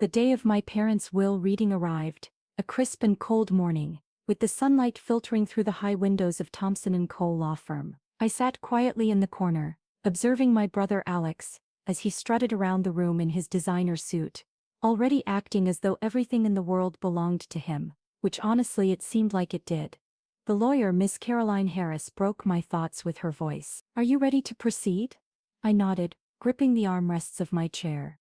The day of my parents' will reading arrived, a crisp and cold morning, with the sunlight filtering through the high windows of Thompson & Co. law firm. I sat quietly in the corner, observing my brother Alex, as he strutted around the room in his designer suit, already acting as though everything in the world belonged to him, which honestly it seemed like it did. The lawyer, Miss Caroline Harris, broke my thoughts with her voice. "Are you ready to proceed?" I nodded, gripping the armrests of my chair.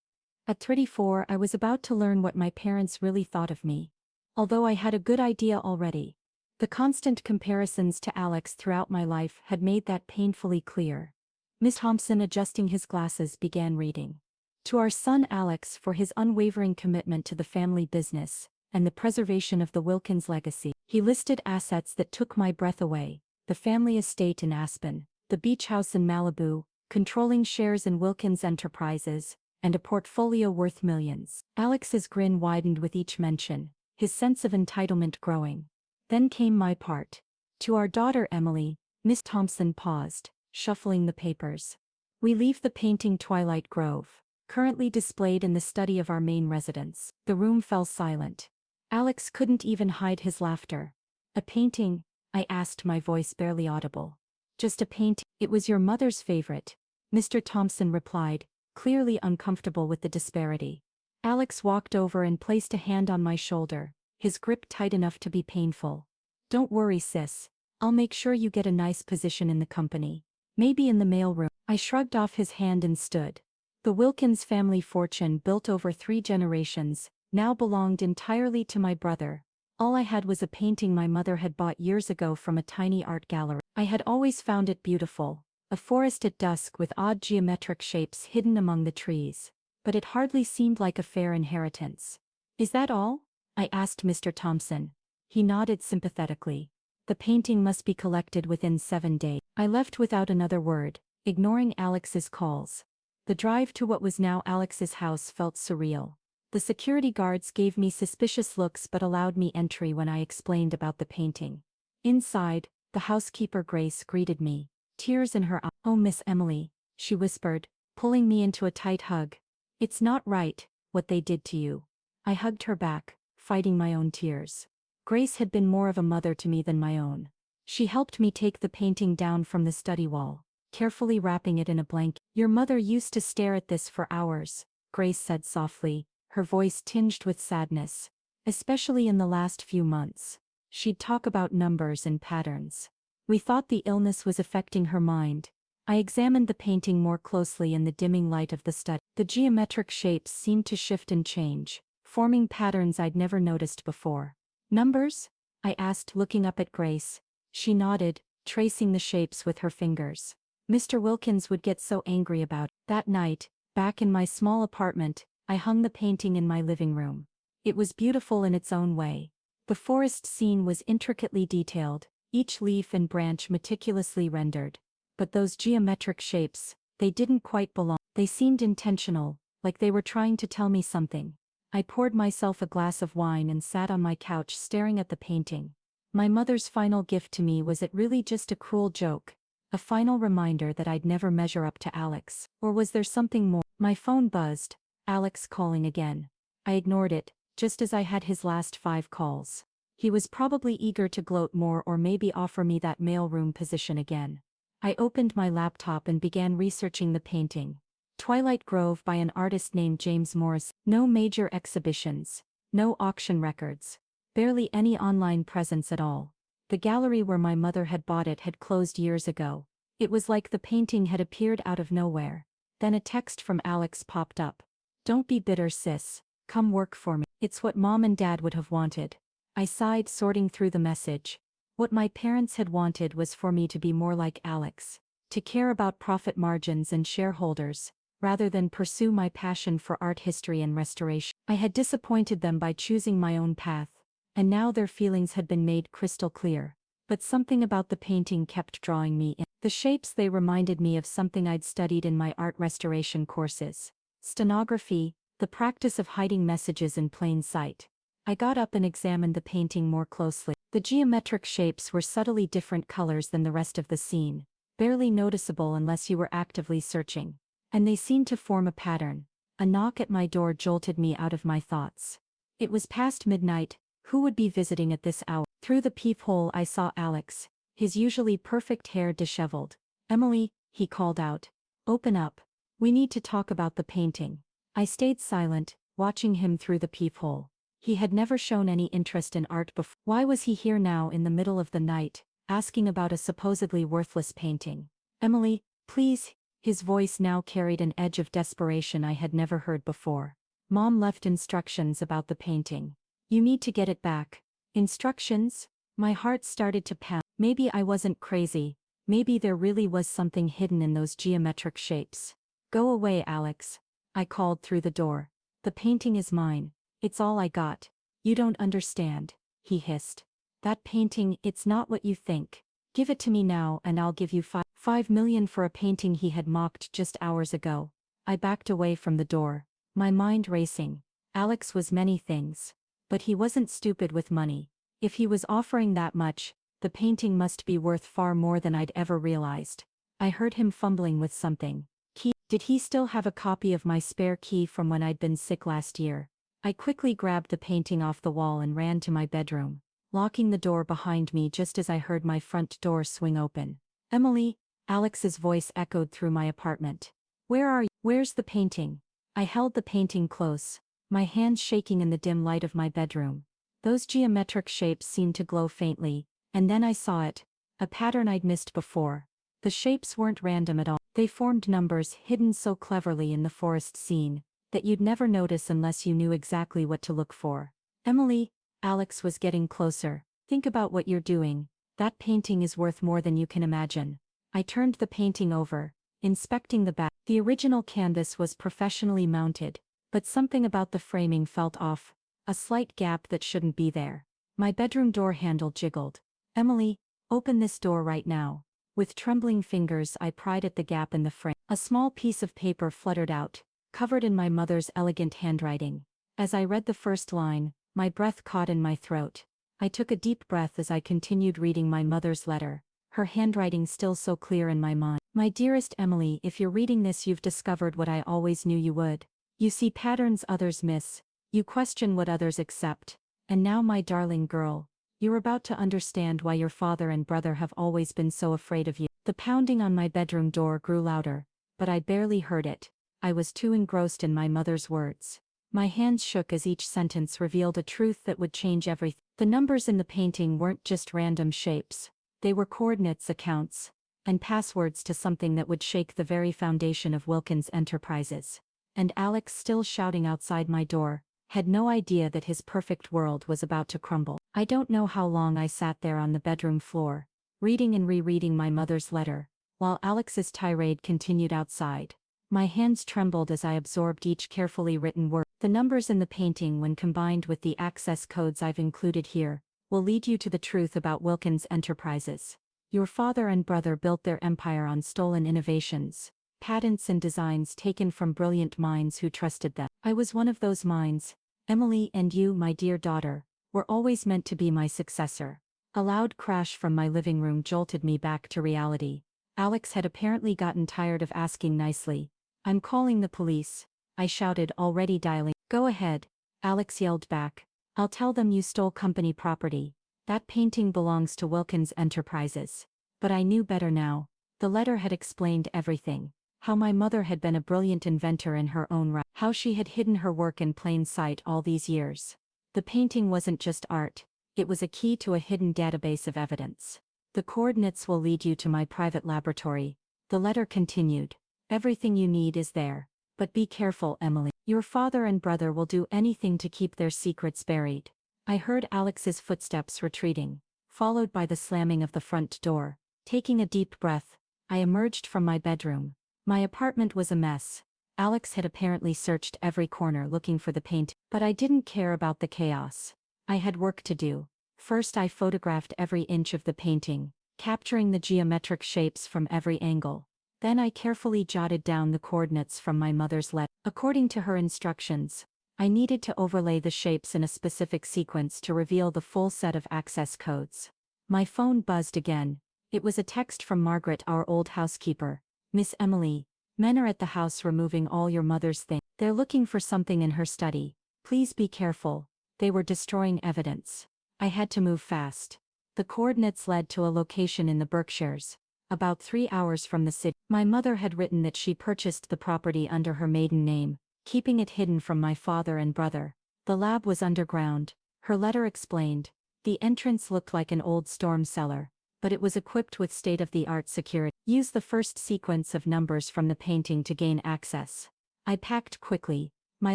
At 34, I was about to learn what my parents really thought of me. Although I had a good idea already. The constant comparisons to Alex throughout my life had made that painfully clear. Miss Thompson, adjusting his glasses, began reading. "To our son Alex, for his unwavering commitment to the family business and the preservation of the Wilkins legacy." He listed assets that took my breath away: the family estate in Aspen, the beach house in Malibu, controlling shares in Wilkins Enterprises, and a portfolio worth millions. Alex's grin widened with each mention, his sense of entitlement growing. Then came my part. "To our daughter Emily." Miss Thompson paused, shuffling the papers. "We leave the painting Twilight Grove, currently displayed in the study of our main residence." The room fell silent. Alex couldn't even hide his laughter. "A painting?" I asked, my voice barely audible. "Just a painting. It was your mother's favorite," Mr. Thompson replied, clearly uncomfortable with the disparity. Alex walked over and placed a hand on my shoulder, his grip tight enough to be painful. "Don't worry, sis. I'll make sure you get a nice position in the company. Maybe in the mailroom." I shrugged off his hand and stood. The Wilkins family fortune, built over 3 generations, now belonged entirely to my brother. All I had was a painting my mother had bought years ago from a tiny art gallery. I had always found it beautiful, a forest at dusk with odd geometric shapes hidden among the trees. But it hardly seemed like a fair inheritance. "Is that all?" I asked Mr. Thompson. He nodded sympathetically. "The painting must be collected within 7 days." I left without another word, ignoring Alex's calls. The drive to what was now Alex's house felt surreal. The security guards gave me suspicious looks but allowed me entry when I explained about the painting. Inside, the housekeeper Grace greeted me, tears in her eyes. "Oh, Miss Emily," she whispered, pulling me into a tight hug. "It's not right, what they did to you." I hugged her back, fighting my own tears. Grace had been more of a mother to me than my own. She helped me take the painting down from the study wall, carefully wrapping it in a blanket. "Your mother used to stare at this for hours," Grace said softly, her voice tinged with sadness. "Especially in the last few months. She'd talk about numbers and patterns. We thought the illness was affecting her mind." I examined the painting more closely in the dimming light of the study. The geometric shapes seemed to shift and change, forming patterns I'd never noticed before. "Numbers?" I asked, looking up at Grace. She nodded, tracing the shapes with her fingers. "Mr. Wilkins would get so angry about it." That night, back in my small apartment, I hung the painting in my living room. It was beautiful in its own way. The forest scene was intricately detailed, each leaf and branch meticulously rendered. But those geometric shapes, they didn't quite belong. They seemed intentional, like they were trying to tell me something. I poured myself a glass of wine and sat on my couch staring at the painting. My mother's final gift to me, was it really just a cruel joke? A final reminder that I'd never measure up to Alex? Or was there something more? My phone buzzed. Alex calling again. I ignored it, just as I had his last 5 calls. He was probably eager to gloat more or maybe offer me that mailroom position again. I opened my laptop and began researching the painting. Twilight Grove, by an artist named James Morris. No major exhibitions. No auction records. Barely any online presence at all. The gallery where my mother had bought it had closed years ago. It was like the painting had appeared out of nowhere. Then a text from Alex popped up. "Don't be bitter, sis. Come work for me." It's what Mom and Dad would have wanted. I sighed, sorting through the message. What my parents had wanted was for me to be more like Alex. To care about profit margins and shareholders, rather than pursue my passion for art history and restoration. I had disappointed them by choosing my own path, and now their feelings had been made crystal clear. But something about the painting kept drawing me in. The shapes, they reminded me of something I'd studied in my art restoration courses. Stenography, the practice of hiding messages in plain sight. I got up and examined the painting more closely. The geometric shapes were subtly different colors than the rest of the scene, barely noticeable unless you were actively searching. And they seemed to form a pattern A knock at my door jolted me out of my thoughts. It was past midnight. Who would be visiting at this hour? Through the peephole I saw Alex, his usually perfect hair disheveled. "Emily," he called out. "Open up. We need to talk about the painting." I stayed silent, watching him through the peephole. He had never shown any interest in art before. Why was he here now in the middle of the night, asking about a supposedly worthless painting? "Emily, please," his voice now carried an edge of desperation I had never heard before. "Mom left instructions about the painting. You need to get it back." Instructions? My heart started to pound. Maybe I wasn't crazy. Maybe there really was something hidden in those geometric shapes. "Go away, Alex," I called through the door. "The painting is mine. It's all I got." "You don't understand," he hissed. "That painting, it's not what you think. Give it to me now and I'll give you five million for a painting he had mocked just hours ago." I backed away from the door, my mind racing. Alex was many things. But he wasn't stupid with money. If he was offering that much, the painting must be worth far more than I'd ever realized. I heard him fumbling with something. Key? Did he still have a copy of my spare key from when I'd been sick last year? I quickly grabbed the painting off the wall and ran to my bedroom, locking the door behind me just as I heard my front door swing open. "Emily," Alex's voice echoed through my apartment. "Where are you? Where's the painting?" I held the painting close, my hands shaking in the dim light of my bedroom. Those geometric shapes seemed to glow faintly, and then I saw it, a pattern I'd missed before. The shapes weren't random at all. They formed numbers hidden so cleverly in the forest scene that you'd never notice unless you knew exactly what to look for. "Emily," Alex was getting closer. "Think about what you're doing. That painting is worth more than you can imagine." I turned the painting over, inspecting the back. The original canvas was professionally mounted, but something about the framing felt off, a slight gap that shouldn't be there. My bedroom door handle jiggled. "Emily, open this door right now." With trembling fingers I pried at the gap in the frame. A small piece of paper fluttered out, covered in my mother's elegant handwriting. As I read the first line, my breath caught in my throat. I took a deep breath as I continued reading my mother's letter, her handwriting still so clear in my mind. "My dearest Emily, if you're reading this, you've discovered what I always knew you would. You see patterns others miss, you question what others accept, and now, my darling girl, you're about to understand why your father and brother have always been so afraid of you." The pounding on my bedroom door grew louder, but I barely heard it. I was too engrossed in my mother's words. My hands shook as each sentence revealed a truth that would change everything. The numbers in the painting weren't just random shapes. They were coordinates, accounts, and passwords to something that would shake the very foundation of Wilkins Enterprises. And Alex, still shouting outside my door, had no idea that his perfect world was about to crumble. I don't know how long I sat there on the bedroom floor, reading and rereading my mother's letter, while Alex's tirade continued outside. My hands trembled as I absorbed each carefully written word. The numbers in the painting, when combined with the access codes I've included here, will lead you to the truth about Wilkins Enterprises. Your father and brother built their empire on stolen innovations, patents and designs taken from brilliant minds who trusted them. I was one of those minds. Emily, and you, my dear daughter, were always meant to be my successor. A loud crash from my living room jolted me back to reality. Alex had apparently gotten tired of asking nicely. "I'm calling the police," I shouted, already dialing. "Go ahead," Alex yelled back. "I'll tell them you stole company property. That painting belongs to Wilkins Enterprises." But I knew better now. The letter had explained everything. How my mother had been a brilliant inventor in her own right. How she had hidden her work in plain sight all these years. The painting wasn't just art. It was a key to a hidden database of evidence. "The coordinates will lead you to my private laboratory," the letter continued. "Everything you need is there. But be careful, Emily. Your father and brother will do anything to keep their secrets buried." I heard Alex's footsteps retreating, followed by the slamming of the front door. Taking a deep breath, I emerged from my bedroom. My apartment was a mess. Alex had apparently searched every corner looking for the paint, but I didn't care about the chaos. I had work to do. First, I photographed every inch of the painting, capturing the geometric shapes from every angle. Then I carefully jotted down the coordinates from my mother's letter. According to her instructions, I needed to overlay the shapes in a specific sequence to reveal the full set of access codes. My phone buzzed again. It was a text from Margaret, our old housekeeper. "Miss Emily, men are at the house removing all your mother's things. They're looking for something in her study. Please be careful. They were destroying evidence. I had to move fast. The coordinates led to a location in the Berkshires, about 3 hours from the city. My mother had written that she purchased the property under her maiden name, keeping it hidden from my father and brother. The lab was underground, her letter explained. The entrance looked like an old storm cellar, but it was equipped with state-of-the-art security. Use the first sequence of numbers from the painting to gain access. I packed quickly, my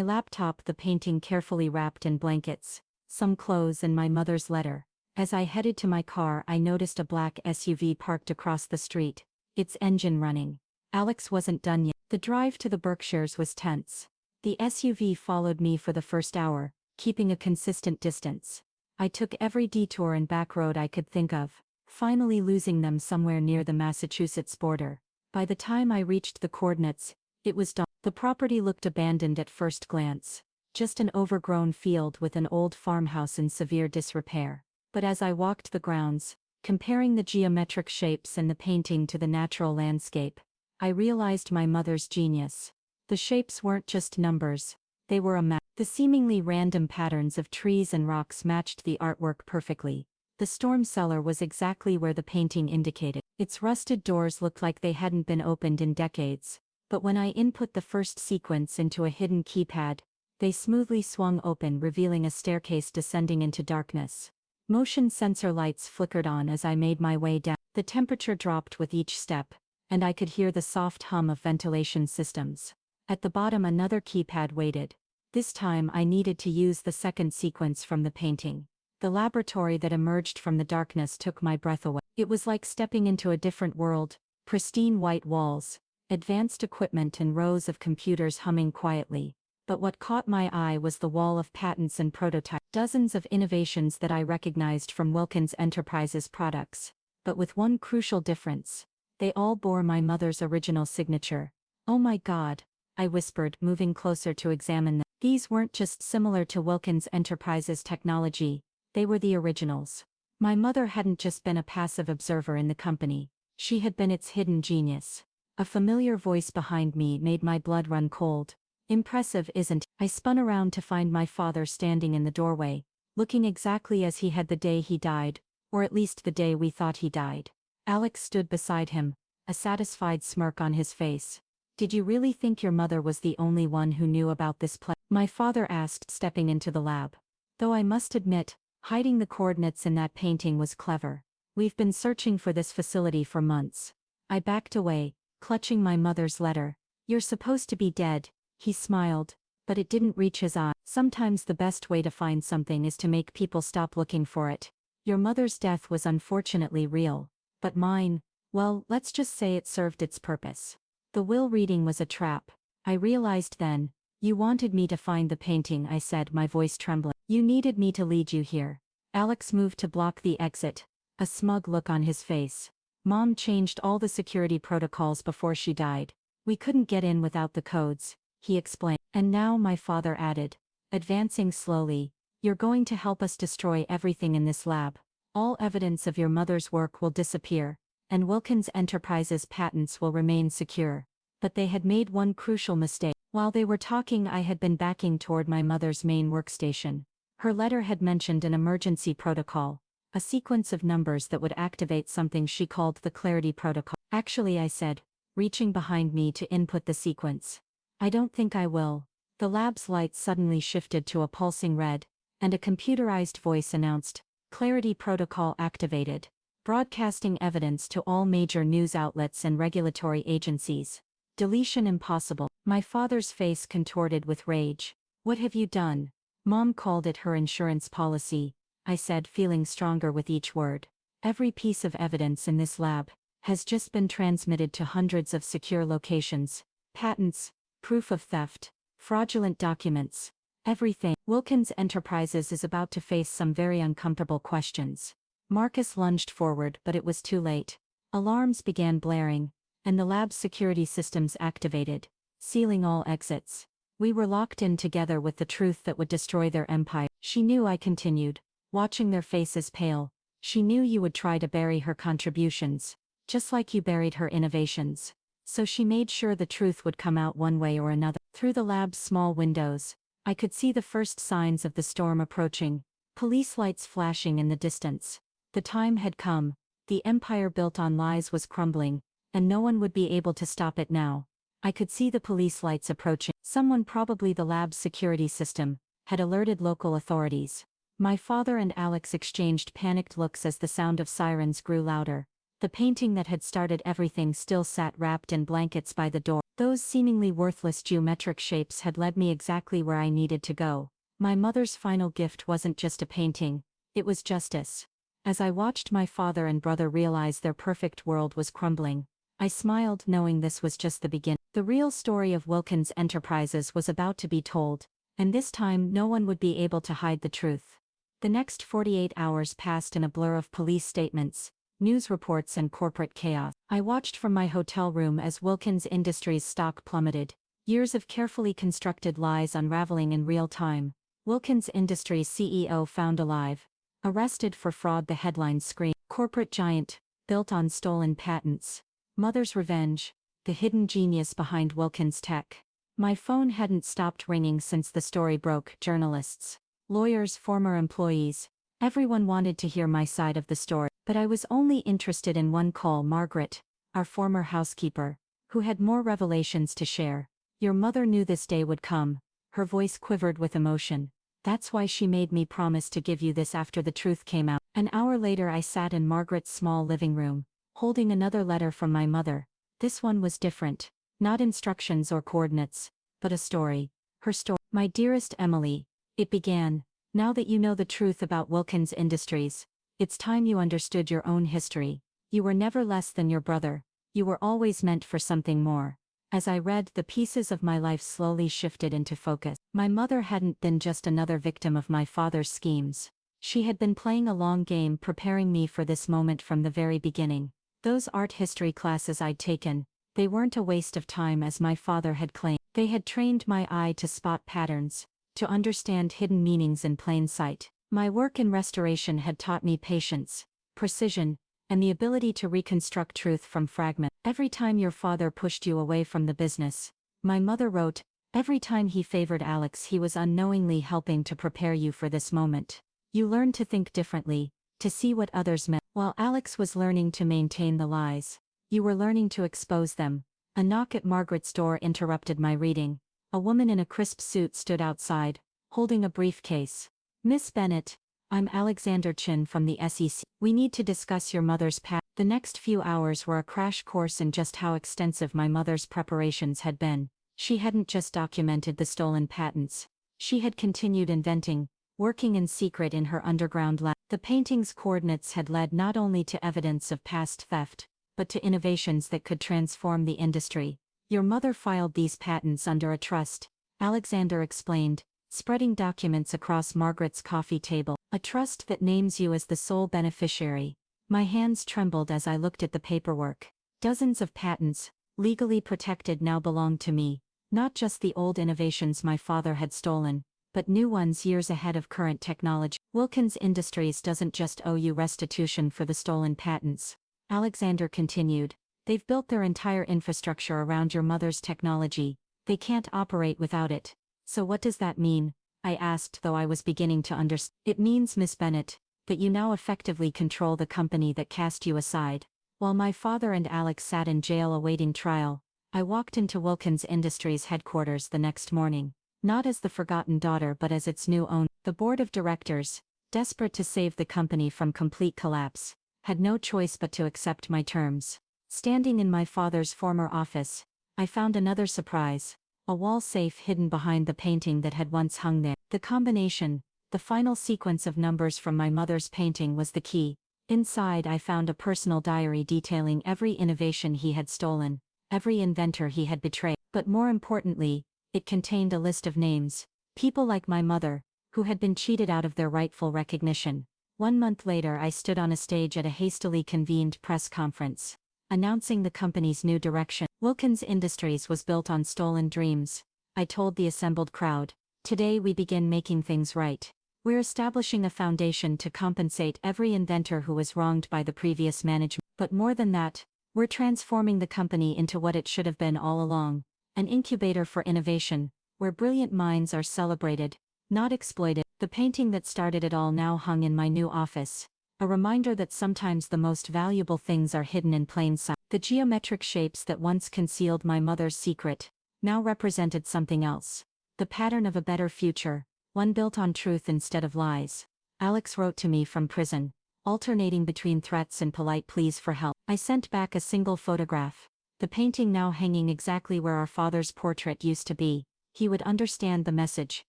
laptop, the painting carefully wrapped in blankets, some clothes and my mother's letter. As I headed to my car, I noticed a black SUV parked across the street, its engine running. Alex wasn't done yet. The drive to the Berkshires was tense. The SUV followed me for the first hour, keeping a consistent distance. I took every detour and back road I could think of, finally losing them somewhere near the Massachusetts border. By the time I reached the coordinates, it was dawn. The property looked abandoned at first glance, just an overgrown field with an old farmhouse in severe disrepair. But as I walked the grounds, comparing the geometric shapes in the painting to the natural landscape, I realized my mother's genius. The shapes weren't just numbers, they were a map. The seemingly random patterns of trees and rocks matched the artwork perfectly. The storm cellar was exactly where the painting indicated. Its rusted doors looked like they hadn't been opened in decades, but when I input the first sequence into a hidden keypad, they smoothly swung open, revealing a staircase descending into darkness. Motion sensor lights flickered on as I made my way down. The temperature dropped with each step, and I could hear the soft hum of ventilation systems. At the bottom, another keypad waited. This time I needed to use the second sequence from the painting. The laboratory that emerged from the darkness took my breath away. It was like stepping into a different world, pristine white walls, advanced equipment and rows of computers humming quietly. But what caught my eye was the wall of patents and prototypes. Dozens of innovations that I recognized from Wilkins Enterprises products. But with one crucial difference. They all bore my mother's original signature. "Oh my God," I whispered, moving closer to examine them. These weren't just similar to Wilkins Enterprises technology, they were the originals. My mother hadn't just been a passive observer in the company, she had been its hidden genius. A familiar voice behind me made my blood run cold. "Impressive, isn't it?" I spun around to find my father standing in the doorway, looking exactly as he had the day he died, or at least the day we thought he died. Alex stood beside him, a satisfied smirk on his face. "Did you really think your mother was the only one who knew about this plan?" my father asked, stepping into the lab. Though I must admit, hiding the coordinates in that painting was clever. "We've been searching for this facility for months." I backed away, clutching my mother's letter. "You're supposed to be dead," he smiled, but it didn't reach his eye. "Sometimes the best way to find something is to make people stop looking for it. Your mother's death was unfortunately real, but mine, well, let's just say it served its purpose. The will reading was a trap. I realized then. You wanted me to find the painting," I said, my voice trembling. "You needed me to lead you here." Alex moved to block the exit, a smug look on his face. "Mom changed all the security protocols before she died. We couldn't get in without the codes," he explained. "And now," my father added, advancing slowly, "you're going to help us destroy everything in this lab. All evidence of your mother's work will disappear, and Wilkins Enterprises patents will remain secure." But they had made one crucial mistake. While they were talking, I had been backing toward my mother's main workstation. Her letter had mentioned an emergency protocol, a sequence of numbers that would activate something she called the clarity protocol. "Actually," I said, reaching behind me to input the sequence. "I don't think I will." The lab's lights suddenly shifted to a pulsing red, and a computerized voice announced, "Clarity protocol activated. Broadcasting evidence to all major news outlets and regulatory agencies. Deletion impossible." My father's face contorted with rage. "What have you done?" "Mom called it her insurance policy," I said, feeling stronger with each word. "Every piece of evidence in this lab has just been transmitted to hundreds of secure locations. Patents, proof of theft, fraudulent documents, everything. Wilkins Enterprises is about to face some very uncomfortable questions." Marcus lunged forward, but it was too late. Alarms began blaring, and the lab's security systems activated, sealing all exits. We were locked in together with the truth that would destroy their empire. "She knew," I continued, watching their faces pale. "She knew you would try to bury her contributions, just like you buried her innovations." So she made sure the truth would come out one way or another. Through the lab's small windows, I could see the first signs of the storm approaching, police lights flashing in the distance. The time had come, the empire built on lies was crumbling, and no one would be able to stop it now. I could see the police lights approaching. Someone, probably the lab's security system, had alerted local authorities. My father and Alex exchanged panicked looks as the sound of sirens grew louder. The painting that had started everything still sat wrapped in blankets by the door. Those seemingly worthless geometric shapes had led me exactly where I needed to go. My mother's final gift wasn't just a painting, it was justice. As I watched my father and brother realize their perfect world was crumbling, I smiled knowing this was just the beginning. The real story of Wilkins Enterprises was about to be told, and this time no one would be able to hide the truth. The next 48 hours passed in a blur of police statements, news reports and corporate chaos. I watched from my hotel room as Wilkins Industries' stock plummeted, years of carefully constructed lies unraveling in real time. Wilkins Industries CEO found alive, arrested for fraud, the headlines screamed. Corporate giant, built on stolen patents. Mother's revenge, the hidden genius behind Wilkins Tech. My phone hadn't stopped ringing since the story broke. Journalists, lawyers, former employees, everyone wanted to hear my side of the story. But I was only interested in one call. Margaret, our former housekeeper, who had more revelations to share. Your mother knew this day would come. Her voice quivered with emotion. That's why she made me promise to give you this after the truth came out. An hour later I sat in Margaret's small living room, holding another letter from my mother. This one was different. Not instructions or coordinates, but a story. Her story. My dearest Emily, it began. Now that you know the truth about Wilkins Industries, it's time you understood your own history. You were never less than your brother. You were always meant for something more. As I read, the pieces of my life slowly shifted into focus. My mother hadn't been just another victim of my father's schemes. She had been playing a long game, preparing me for this moment from the very beginning. Those art history classes I'd taken, they weren't a waste of time as my father had claimed. They had trained my eye to spot patterns, to understand hidden meanings in plain sight. My work in restoration had taught me patience, precision, and the ability to reconstruct truth from fragments. Every time your father pushed you away from the business, my mother wrote, every time he favored Alex, he was unknowingly helping to prepare you for this moment. You learned to think differently, to see what others meant. While Alex was learning to maintain the lies, you were learning to expose them. A knock at Margaret's door interrupted my reading. A woman in a crisp suit stood outside, holding a briefcase. Miss Bennett, I'm Alexander Chin from the SEC. We need to discuss your mother's past. The next few hours were a crash course in just how extensive my mother's preparations had been. She hadn't just documented the stolen patents. She had continued inventing, working in secret in her underground lab. The painting's coordinates had led not only to evidence of past theft, but to innovations that could transform the industry. Your mother filed these patents under a trust, Alexander explained, spreading documents across Margaret's coffee table. A trust that names you as the sole beneficiary. My hands trembled as I looked at the paperwork. Dozens of patents, legally protected, now belonged to me. Not just the old innovations my father had stolen, but new ones years ahead of current technology. Wilkins Industries doesn't just owe you restitution for the stolen patents, Alexander continued. They've built their entire infrastructure around your mother's technology. They can't operate without it. So what does that mean? I asked, though I was beginning to understand. It means, Miss Bennett, that you now effectively control the company that cast you aside. While my father and Alex sat in jail awaiting trial, I walked into Wilkins Industries headquarters the next morning, not as the forgotten daughter but as its new owner. The board of directors, desperate to save the company from complete collapse, had no choice but to accept my terms. Standing in my father's former office, I found another surprise. A wall safe hidden behind the painting that had once hung there. The combination, the final sequence of numbers from my mother's painting was the key. Inside I found a personal diary detailing every innovation he had stolen, every inventor he had betrayed. But more importantly, it contained a list of names, people like my mother, who had been cheated out of their rightful recognition. 1 month later I stood on a stage at a hastily convened press conference, announcing the company's new direction. Wilkins Industries was built on stolen dreams, I told the assembled crowd. Today we begin making things right. We're establishing a foundation to compensate every inventor who was wronged by the previous management. But more than that, We're transforming the company into what it should have been all along, an incubator for innovation, where brilliant minds are celebrated, not exploited. The painting that started it all now hung in my new office, a reminder that sometimes the most valuable things are hidden in plain sight. The geometric shapes that once concealed my mother's secret now represented something else. The pattern of a better future, one built on truth instead of lies. Alex wrote to me from prison, alternating between threats and polite pleas for help. I sent back a single photograph, the painting now hanging exactly where our father's portrait used to be. He would understand the message.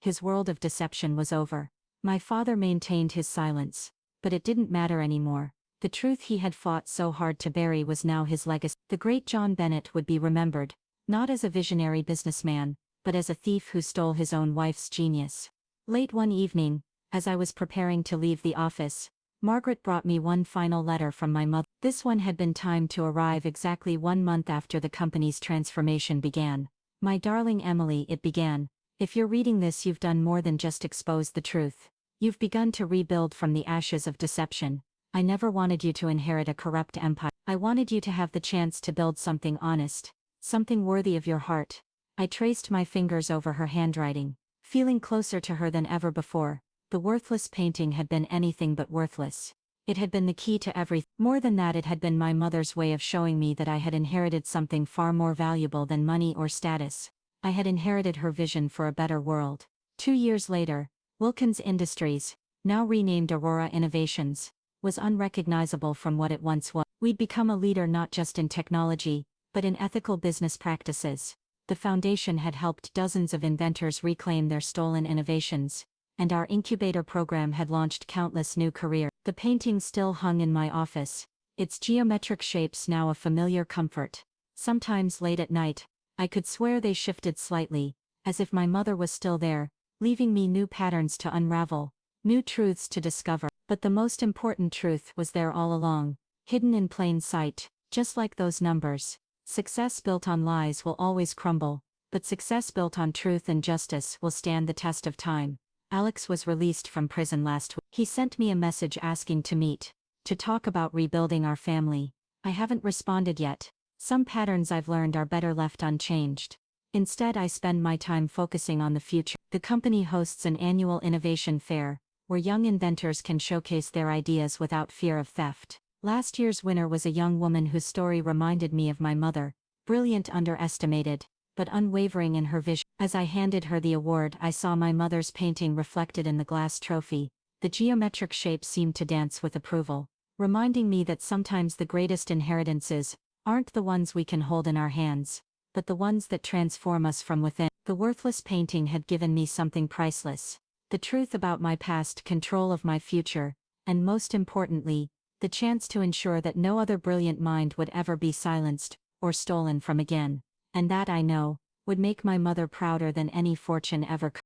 His world of deception was over. My father maintained his silence, but it didn't matter anymore. The truth he had fought so hard to bury was now his legacy. The great John Bennett would be remembered, not as a visionary businessman, but as a thief who stole his own wife's genius. Late one evening, as I was preparing to leave the office, Margaret brought me one final letter from my mother. This one had been timed to arrive exactly 1 month after the company's transformation began. My darling Emily, it began. If you're reading this, you've done more than just expose the truth. You've begun to rebuild from the ashes of deception. I never wanted you to inherit a corrupt empire. I wanted you to have the chance to build something honest, something worthy of your heart. I traced my fingers over her handwriting, feeling closer to her than ever before. The worthless painting had been anything but worthless. It had been the key to everything. More than that, it had been my mother's way of showing me that I had inherited something far more valuable than money or status. I had inherited her vision for a better world. 2 years later, Wilkins Industries, now renamed Aurora Innovations, was unrecognizable from what it once was. We'd become a leader not just in technology, but in ethical business practices. The foundation had helped dozens of inventors reclaim their stolen innovations, and our incubator program had launched countless new careers. The painting still hung in my office, its geometric shapes now a familiar comfort. Sometimes late at night, I could swear they shifted slightly, as if my mother was still there, leaving me new patterns to unravel, new truths to discover. But the most important truth was there all along, hidden in plain sight, just like those numbers. Success built on lies will always crumble, but success built on truth and justice will stand the test of time. Alex was released from prison last week. He sent me a message asking to meet, to talk about rebuilding our family. I haven't responded yet. Some patterns I've learned are better left unchanged. Instead, I spend my time focusing on the future. The company hosts an annual innovation fair, where young inventors can showcase their ideas without fear of theft. Last year's winner was a young woman whose story reminded me of my mother, brilliant, underestimated, but unwavering in her vision. As I handed her the award, I saw my mother's painting reflected in the glass trophy. The geometric shapes seemed to dance with approval, reminding me that sometimes the greatest inheritances aren't the ones we can hold in our hands, but the ones that transform us from within. The worthless painting had given me something priceless: the truth about my past, control of my future, and most importantly, the chance to ensure that no other brilliant mind would ever be silenced or stolen from again. And that, I know, would make my mother prouder than any fortune ever could.